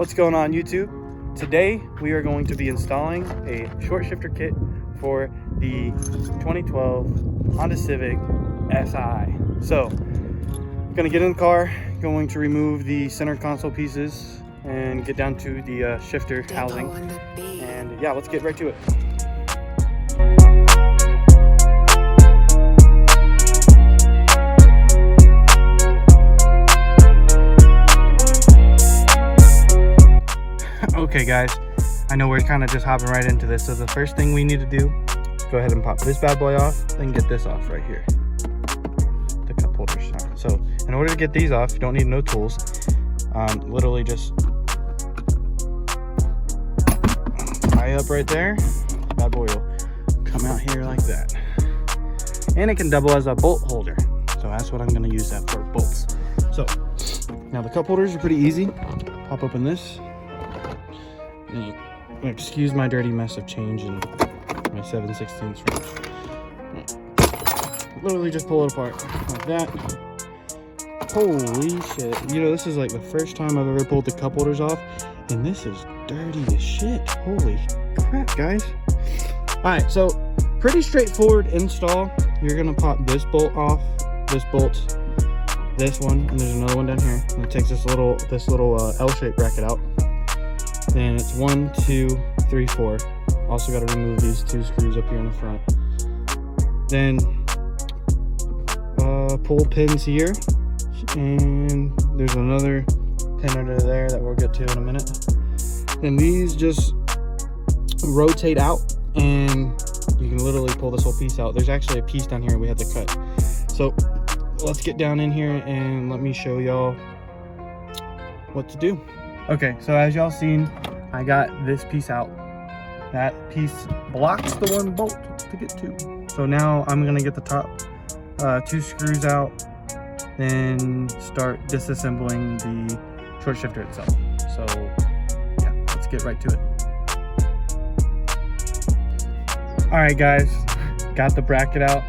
What's going on, YouTube? Today we are going to be installing a short shifter kit for the 2012 Honda Civic SI. So I'm gonna get in the car, going to remove the center console pieces and get down to the shifter housing, and yeah, let's get right to it. Okay guys, I know we're kind of just hopping right into this, so the first thing we need to do is go ahead and pop this bad boy off, then get this off right here, the cup holders. So in order to get these off, you don't need no tools. Literally just tie up right there. Bad boy will come out here like that, and it can double as a bolt holder, so that's what I'm going to use that for, bolts. So now the cup holders are pretty easy. Pop open this. Excuse my dirty mess of change and my 7/16 wrench. Literally just pull it apart like that. Holy shit. You know, this is like the first time I've ever pulled the cup holders off, and this is dirty as shit. Holy crap, guys. Alright, so pretty straightforward install. You're gonna pop this bolt off, this bolt, this one, and there's another one down here. And it takes this little L-shaped bracket out. Then it's 1, 2, 3, 4. Also got to remove these 2 screws up here in the front. Then pull pins here, and there's another pin under there that we'll get to in a minute. Then these just rotate out, and you can literally pull this whole piece out. There's actually a piece down here we had to cut. So let's get down in here and let me show y'all what to do. Okay, so as y'all seen, I got this piece out. That piece blocks the one bolt to get to. So now I'm gonna get the top 2 screws out, then start disassembling the short shifter itself. So yeah, let's get right to it. All right guys, got the bracket out.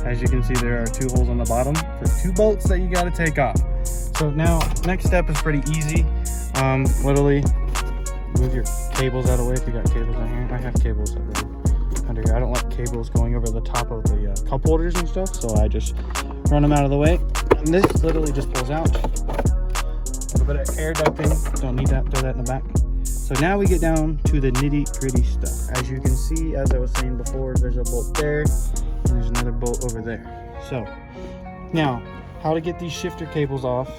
As you can see, there are 2 holes on the bottom for 2 bolts that you gotta take off. So now, next step is pretty easy. Literally move your cables out of the way if you got cables down here. I have cables under here. I don't like cables going over the top of the cup holders and stuff, so I just run them out of the way. And this literally just pulls out. A little bit of air ducting, don't need that, throw that in the back. So now we get down to the nitty gritty stuff. As you can see, as I was saying before, there's a bolt there, and there's another bolt over there. So now, how to get these shifter cables off?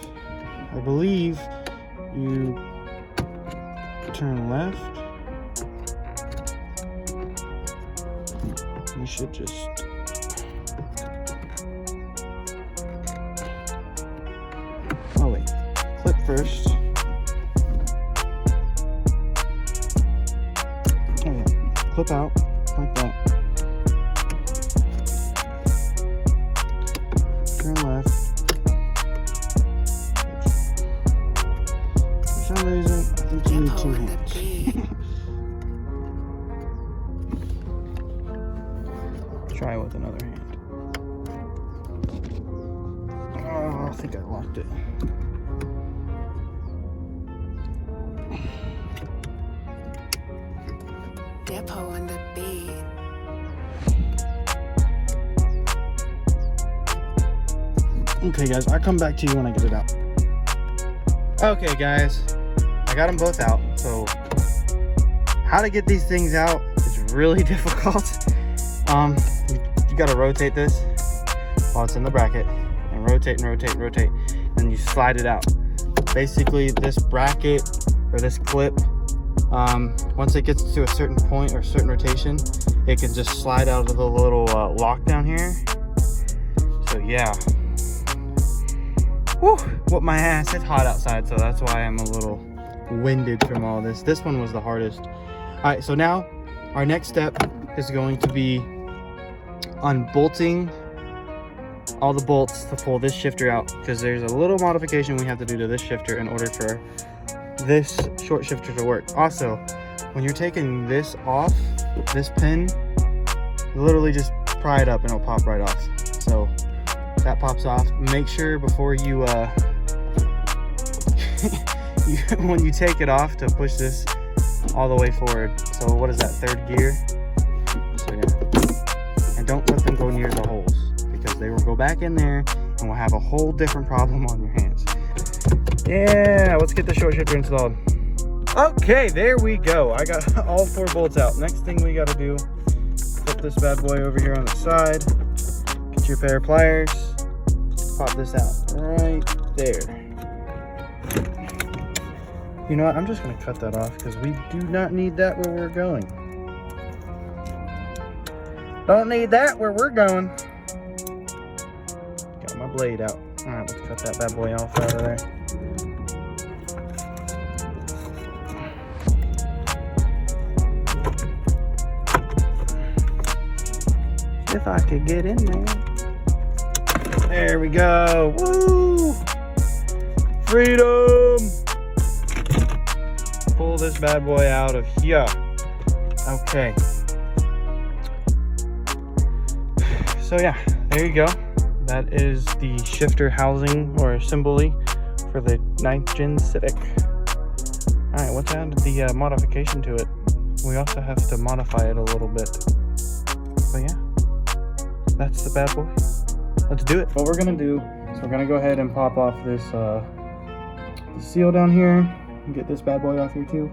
I believe you turn left. You should just clip first. Okay, clip out like that. Turn left. For some reason, I think you need 2 hands. Try with another hand. Oh, I think I locked it. Depo on the beat. Okay guys, I'll come back to you when I get it out. Okay guys, I got them both out. So how to get these things out is really difficult. You gotta rotate this while it's in the bracket, and rotate and rotate and rotate, and you slide it out. Basically this bracket or this clip, once it gets to a certain point or certain rotation, it can just slide out of the little lock down here. So yeah. Whew, whoop my ass. It's hot outside, so that's why I'm a little winded from all this. This one was the hardest. All right, so now our next step is going to be unbolting all the bolts to pull this shifter out, because there's a little modification we have to do to this shifter in order for this short shifter to work. Also, when you're taking this off, this pin, you literally just pry it up and it'll pop right off. So that pops off. Make sure before you when you take it off to push this all the way forward. So what is that, third gear? So yeah, and don't let them go near the holes, because they will go back in there and we'll have a whole different problem on your hands. Yeah, let's get the short shifter installed. Okay, there we go. I got all 4 bolts out. Next thing we got to do, flip this bad boy over here on the side, get your pair of pliers, pop this out right there. You know what, I'm just going to cut that off because we do not need that where we're going. Don't need that where we're going. Got my blade out. Alright, let's cut that bad boy off out of there. If I could get in there. There we go. Woo! Freedom! Pull this bad boy out of here. Okay. So yeah, there you go. That is the shifter housing or assembly for the 9th Gen Civic. Alright, what's added the modification to it? We also have to modify it a little bit. But yeah, that's the bad boy. Let's do it. What we're gonna do is we're gonna go ahead and pop off this the seal down here and get this bad boy off here too.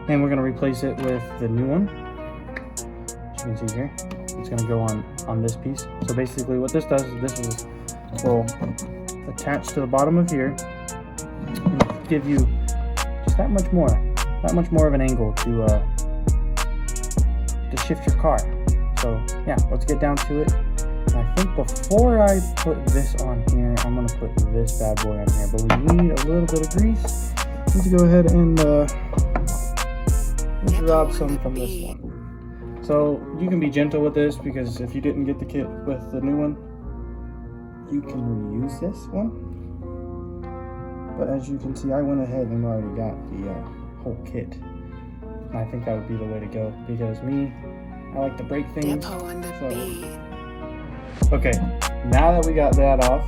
And we're gonna replace it with the new one. As you can see here, it's gonna go on this piece. So basically what this does is this will attach to the bottom of here and give you just that much more of an angle to shift your car. So yeah, let's get down to it. And I think before I put this on here, I'm gonna put this bad boy on here, but we need a little bit of grease. Let's go ahead and let's rob some from this one. So you can be gentle with this, because if you didn't get the kit with the new one, you can reuse this one. But as you can see, I went ahead and already got the whole kit. And I think that would be the way to go, because I like to break things. Depo on the beat. Okay, now that we got that off,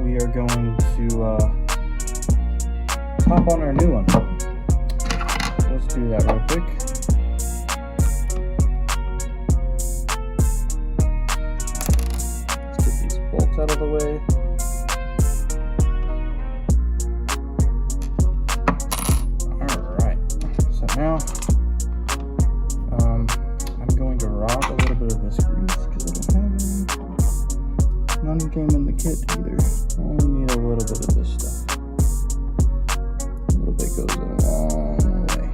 we are going to pop on our new one. Let's do that real quick. Bolts out of the way. Alright, so now I'm going to rob a little bit of this grease because I don't have any. None came in the kit either. I only need a little bit of this stuff. A little bit goes a long way.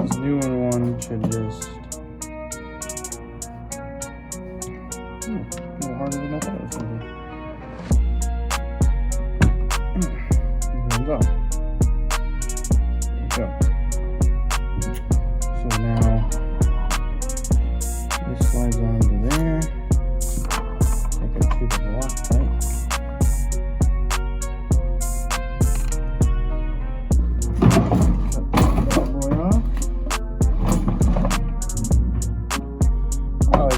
This newer one should just a little harder than I thought it was going to be. There we go. So now this slides onto there. Take a tube of Loctite.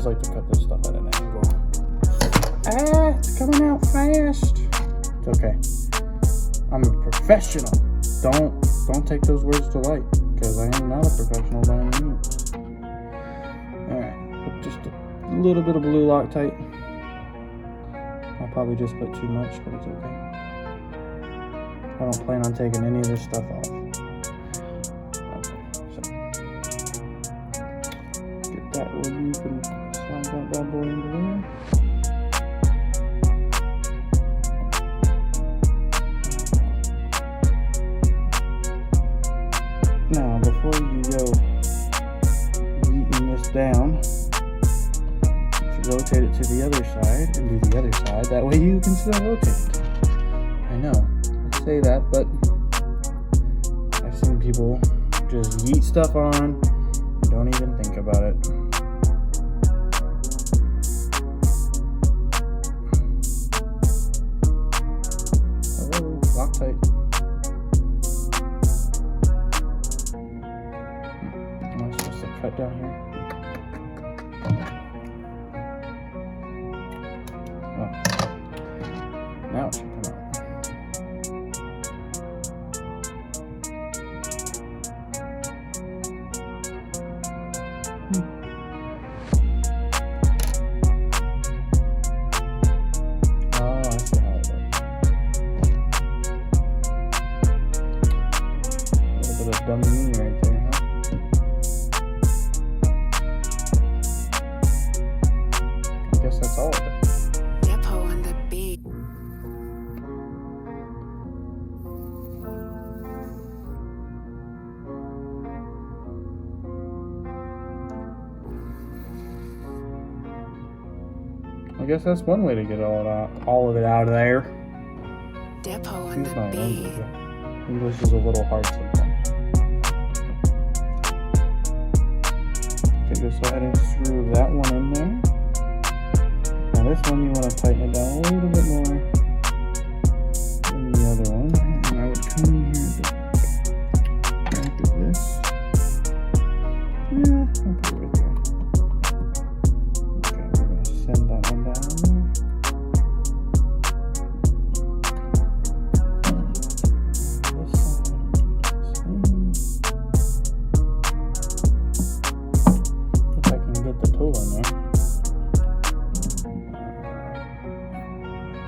Like to cut this stuff at an angle. Ah, it's coming out fast. It's okay. I'm a professional. Don't take those words to light, because I am not a professional by any means. Alright, put just a little bit of blue Loctite. I'll probably just put too much, but it's okay. I don't plan on taking any of this stuff off. That way you can slide that bad boy into there. Now, before you go yeeting this down, rotate it to the other side and do the other side. That way you can still rotate it. I know, I say that, but I've seen people just yeet stuff on and don't even think about it. Loctite. Am I supposed to cut down here. Oh. Now it should come out. Oh, I see how it works. A little bit of dummy right there, huh? I guess that's all of it. Depo on the beat. I guess that's one way to get all of it out of there. Depo on Excuse the my beat. language. English is a little hard sometimes. Okay, just go ahead and screw that one in there. Now this one you want to tighten it down a little bit more than the other one. And I would come here at the back of this. Yeah, I'll put it right there. Okay, we're going to send that one down there. This side, do the same. If I can get the tool in there.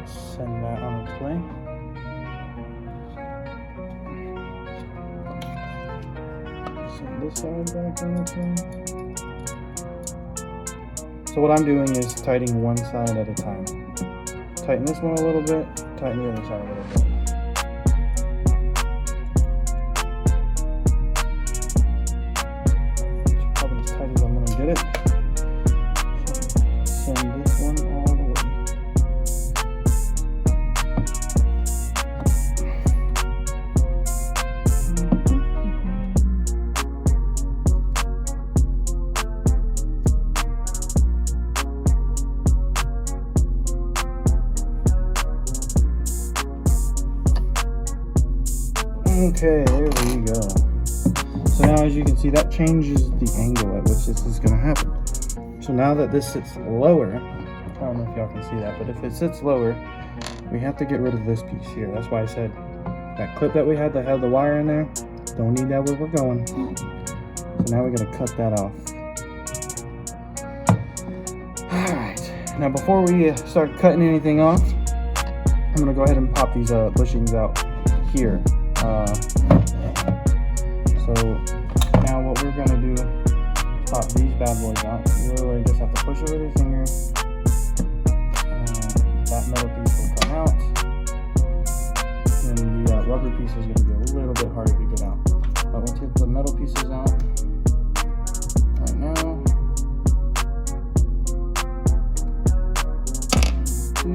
Send that on its way. Send this side back on its way. So what I'm doing is tightening one side at a time. Tighten this one a little bit, tighten the other side a little bit. Probably as tight as I'm going to get it. So send this one all the way. Okay, there we go. So now as you can see, that changes the angle at which this is going to happen. So now that this sits lower, I don't know if y'all can see that, but if it sits lower, we have to get rid of this piece here. That's why I said that clip that we had that had the wire in there, don't need that where we're going. So now we're going to cut that off. Alright, now before we start cutting anything off, I'm going to go ahead and pop these bushings out here. So now what we're going to do is pop these bad boys out. You literally just have to push it with your finger. That metal piece will come out. And the rubber piece is going to be a little bit harder to get out. But once you get the metal pieces out, right now, 2,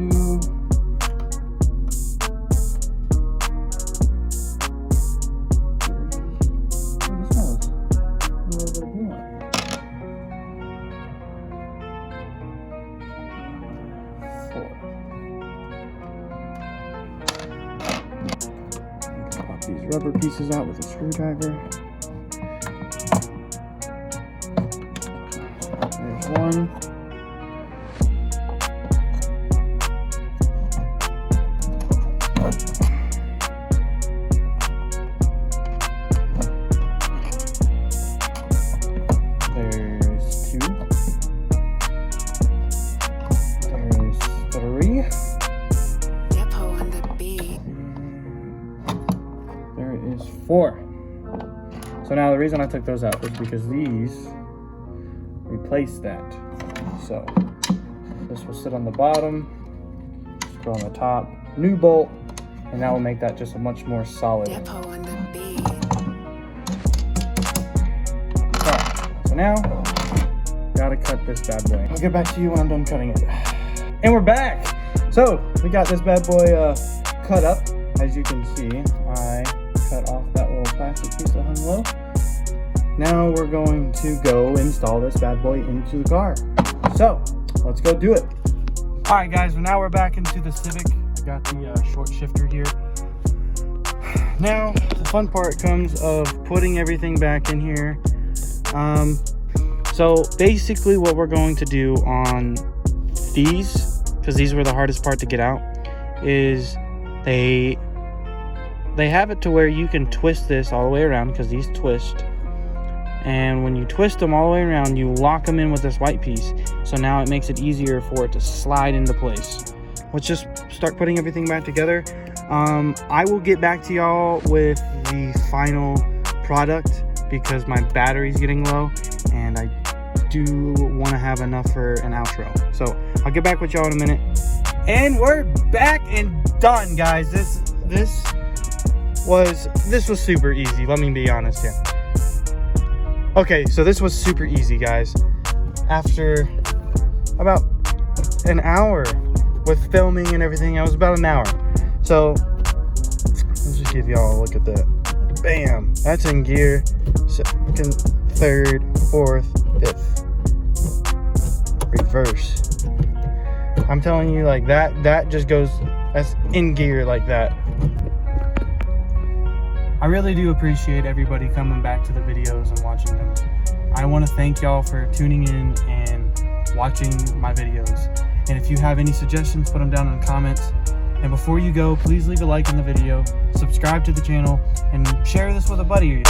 4. Pop these rubber pieces out with a screwdriver. There's one. There's 2. There's 3. Depo on the beat. There is 4. So now the reason I took those out is because these replace that. So this will sit on the bottom, this will go on the top, new bolt, and that will make that just a much more solid. Depo on the beat. Alright, so now gotta cut this bad boy. I'll get back to you when I'm done cutting it. And we're back. So we got this bad boy cut up. As you can see, I cut off that little plastic piece that hung low. Now we're going to go install this bad boy into the car. So let's go do it. All right, guys. So now we're back into the Civic. I got the short shifter here. Now the fun part comes of putting everything back in here. So basically what we're going to do on these, because these were the hardest part to get out, is they have it to where you can twist this all the way around, because these twist. And when you twist them all the way around, you lock them in with this white piece. So now it makes it easier for it to slide into place. Let's just start putting everything back together. I will get back to y'all with the final product because my battery's getting low and I do want to have enough for an outro. So I'll get back with y'all in a minute. And we're back and done, guys. This was super easy. Let me be honest here. Okay, so this was super easy, guys. After about an hour with filming and everything, I was about an hour. So let's just give y'all a look at that. Bam! That's in gear. Second, third, fourth, fifth. Reverse. I'm telling you, like that just goes. That's in gear like that. I really do appreciate everybody coming back to the videos and watching them. I want to thank y'all for tuning in and watching my videos. And if you have any suggestions, put them down in the comments. And before you go, please leave a like on the video, subscribe to the channel, and share this with a buddy.